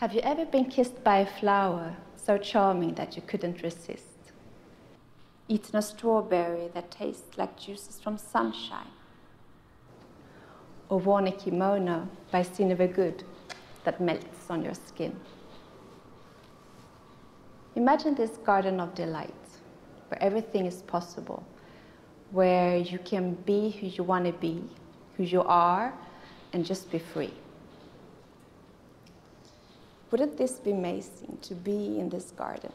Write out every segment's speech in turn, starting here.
Have you ever been kissed by a flower so charming that you couldn't resist? Eaten a strawberry that tastes like juices from sunshine? Or worn a kimono by Synnøve Good that melts on your skin? Imagine this garden of delight, where everything is possible, where you can be who you want to be, who you are, and just be free. Wouldn't this be amazing to be in this garden?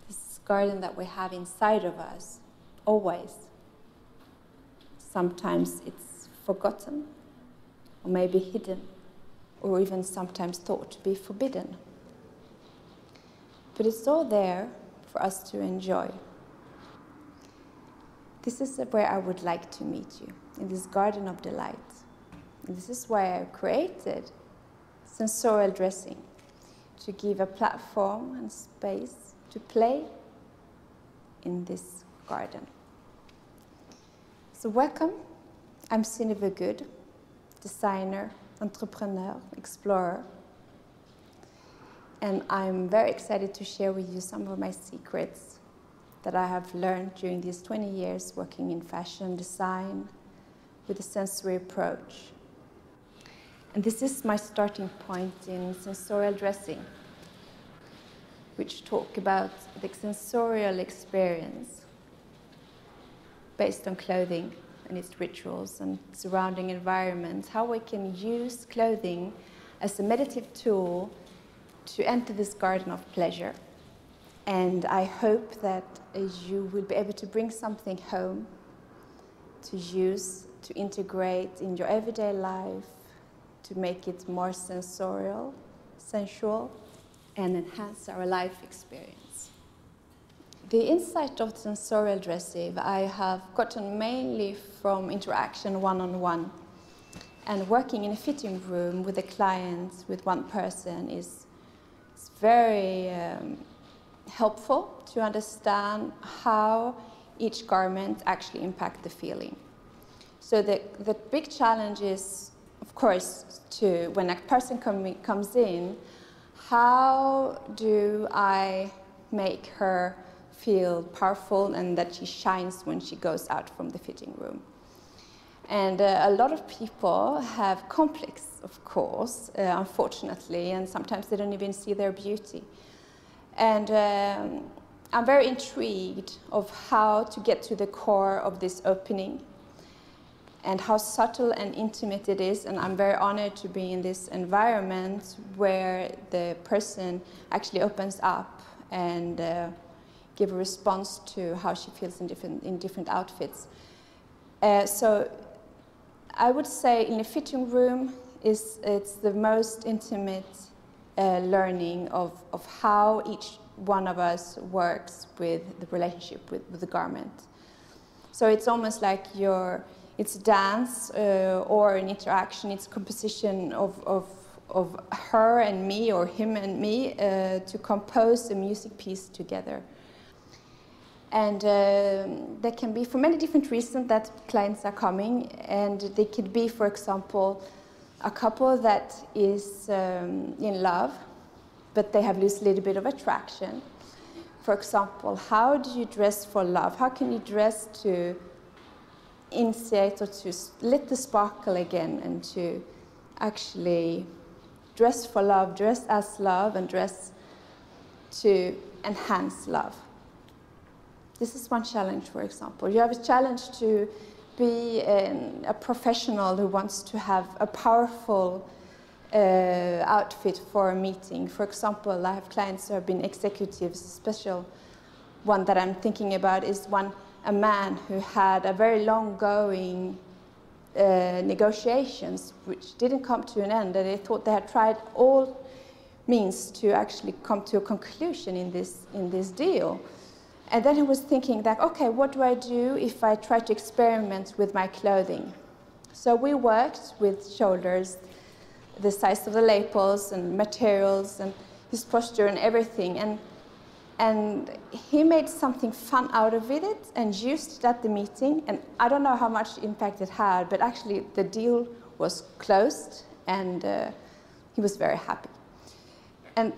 This garden that we have inside of us, always. Sometimes it's forgotten, or maybe hidden, or even sometimes thought to be forbidden. But it's all there for us to enjoy. This is where I would like to meet you, in this garden of delight. And this is why I created Sensorial dressing, to give a platform and space to play in this garden. So welcome, I'm Synnøve Good, designer, entrepreneur, explorer. And I'm very excited to share with you some of my secrets that I have learned during these 20 years working in fashion design with a sensory approach. And this is my starting point in sensorial dressing, which talk about the sensorial experience based on clothing and its rituals and surrounding environments, how we can use clothing as a meditative tool to enter this garden of pleasure. And I hope that you will be able to bring something home to use, to integrate in your everyday life, to make it more sensorial, sensual, and enhance our life experience. The insight of sensorial dressing I have gotten mainly from interaction one-on-one. And working in a fitting room with a client, with one person, is very helpful to understand how each garment actually impacts the feeling. So the big challenge is, of course, when a person comes in, how do I make her feel powerful and that she shines when she goes out from the fitting room? And a lot of people have complex, of course, unfortunately, and sometimes they don't even see their beauty. And I'm very intrigued of how to get to the core of this opening and how subtle and intimate it is. And I'm very honored to be in this environment where the person actually opens up and give a response to how she feels in different outfits. So I would say in a fitting room, it's the most intimate learning of how each one of us works with the relationship with the garment. So it's almost like it's dance or an interaction, it's composition of her and me or him and me to compose a music piece together. And there can be, for many different reasons, that clients are coming, and they could be, for example, a couple that is in love, but they have lost a little bit of attraction. For example, how do you dress for love? How can you dress to initiate or to lit the sparkle again, and to actually dress for love, dress as love, and dress to enhance love? This is one challenge, for example. You have a challenge to be a professional who wants to have a powerful outfit for a meeting. For example, I have clients who have been executives. A special one that I'm thinking about is a man who had a very long-going negotiations which didn't come to an end, and they thought they had tried all means to actually come to a conclusion in this deal. And then he was thinking that, okay, what do I do if I try to experiment with my clothing? So we worked with shoulders, the size of the lapels and materials and his posture and everything. And he made something fun out of it and used it at the meeting. And I don't know how much impact it had, but actually the deal was closed and he was very happy. And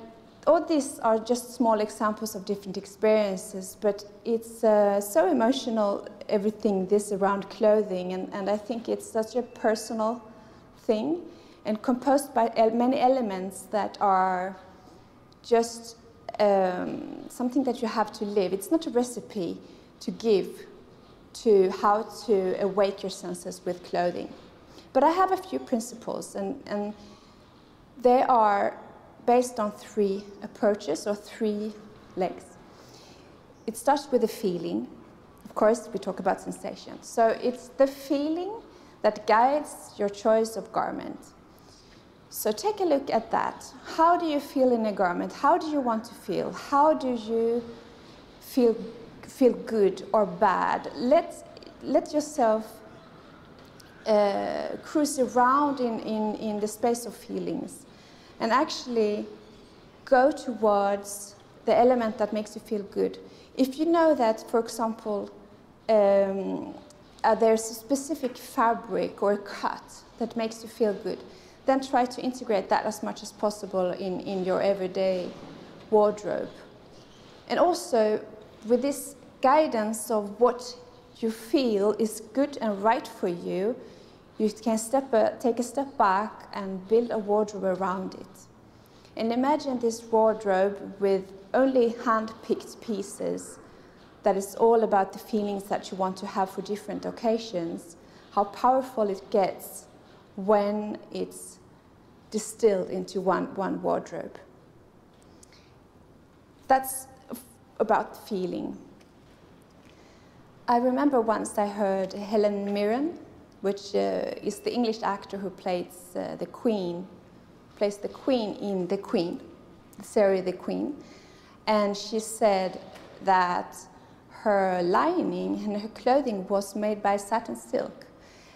all these are just small examples of different experiences, but it's so emotional, everything this around clothing, and I think it's such a personal thing and composed by many elements that are just something that you have to live. It's not a recipe to give to how to awake your senses with clothing. But I have a few principles, and they are based on 3 approaches or 3 legs. It starts with the feeling. Of course, we talk about sensation. So it's the feeling that guides your choice of garment. So take a look at that. How do you feel in a garment? How do you want to feel? How do you feel good or bad? Let yourself cruise around in the space of feelings and actually go towards the element that makes you feel good. If you know that, for example, there's a specific fabric or cut that makes you feel good, then try to integrate that as much as possible in your everyday wardrobe. And also, with this guidance of what you feel is good and right for you, you can take a step back and build a wardrobe around it. And imagine this wardrobe with only hand-picked pieces that is all about the feelings that you want to have for different occasions, how powerful it gets when it's distilled into one wardrobe. That's about feeling. I remember once I heard Helen Mirren, which is the English actor who plays the Queen in The Queen, the series The Queen. And she said that her lining and her clothing was made by satin silk.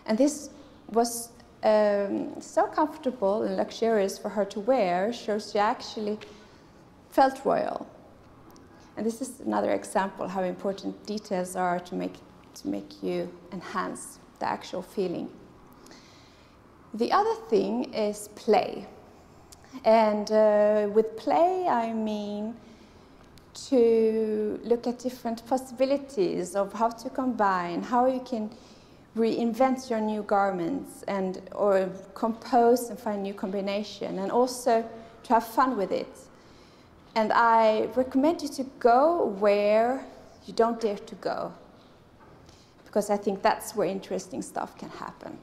And this was so comfortable and luxurious for her to wear, so she actually felt royal. And this is another example how important details are to make you enhance the actual feeling. The other thing is play. And with play, I mean to look at different possibilities of how to combine, how you can reinvent your new garments or compose and find new combination, and also to have fun with it. And I recommend you to go where you don't dare to go, because I think that's where interesting stuff can happen.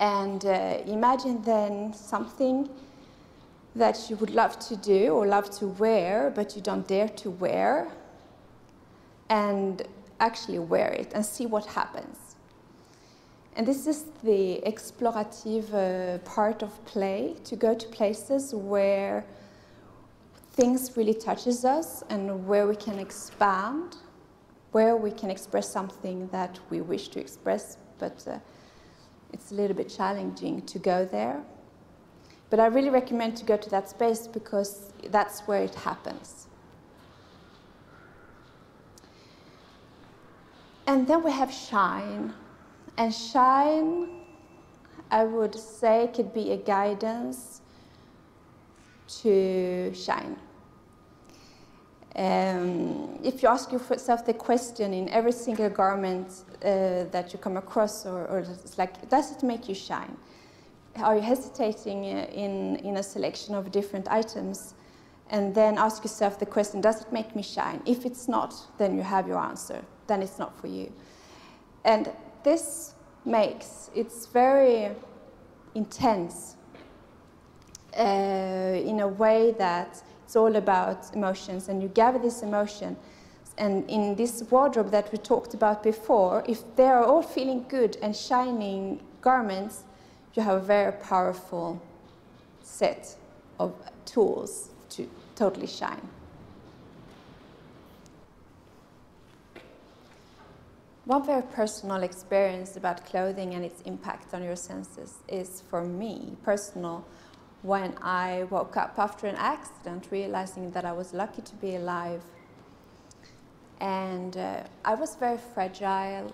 And imagine then something that you would love to do or love to wear, but you don't dare to wear, and actually wear it and see what happens. And this is the explorative part of play, to go to places where things really touches us and where we can expand, where we can express something that we wish to express, but it's a little bit challenging to go there. But I really recommend to go to that space because that's where it happens. And then we have shine. And shine, I would say, could be a guidance to shine. If you ask yourself the question in every single garment that you come across, or it's like, does it make you shine? Are you hesitating in a selection of different items? And then ask yourself the question, does it make me shine? If it's not, then you have your answer. Then it's not for you. And this it's very intense in a way that it's all about emotions, and you gather this emotion. And in this wardrobe that we talked about before, if they are all feeling good and shining garments, you have a very powerful set of tools to totally shine. One very personal experience about clothing and its impact on your senses is, for me, personal, when I woke up after an accident realizing that I was lucky to be alive. And I was very fragile,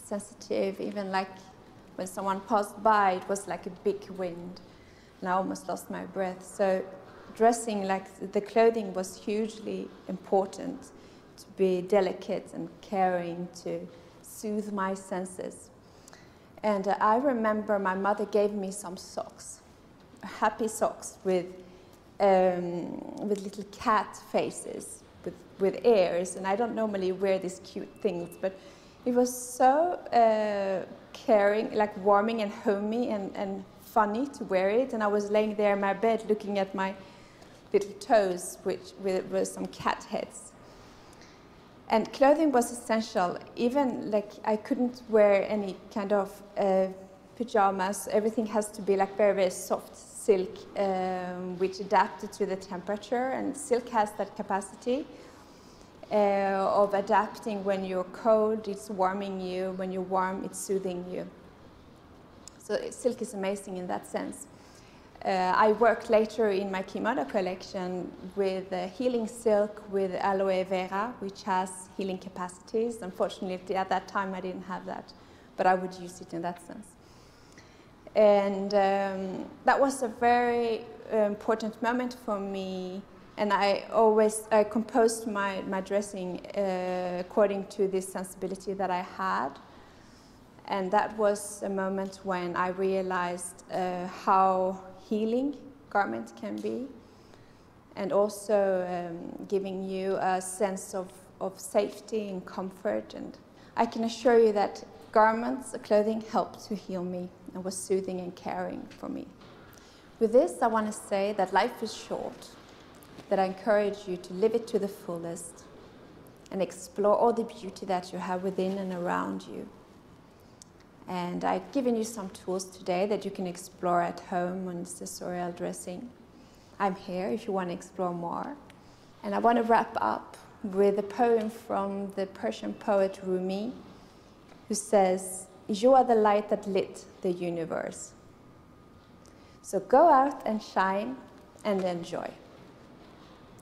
sensitive, even like when someone passed by, it was like a big wind, and I almost lost my breath. So dressing, like the clothing was hugely important to be delicate and caring, to soothe my senses. And I remember my mother gave me some socks, happy socks with little cat faces, with ears. And I don't normally wear these cute things, but it was so caring, like warming and homey and funny to wear it. And I was laying there in my bed looking at my little toes, with some cat heads. And clothing was essential. Even like I couldn't wear any kind of pajamas. Everything has to be like very, very soft silk, which adapted to the temperature. And silk has that capacity of adapting. When you're cold, it's warming you. When you're warm, it's soothing you. So silk is amazing in that sense. I worked later in my kimono collection with healing silk with aloe vera, which has healing capacities. Unfortunately, at that time, I didn't have that, but I would use it in that sense. And that was a very important moment for me. And I composed my dressing according to this sensibility that I had. And that was a moment when I realized how healing garment can be, and also giving you a sense of safety and comfort. And I can assure you that garments, clothing, helped to heal me and was soothing and caring for me. With this, I want to say that life is short, that I encourage you to live it to the fullest and explore all the beauty that you have within and around you. And I've given you some tools today that you can explore at home on sensorial dressing. I'm here if you want to explore more. And I want to wrap up with a poem from the Persian poet Rumi, who says, "You are the light that lit the universe. So go out and shine and enjoy."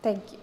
Thank you.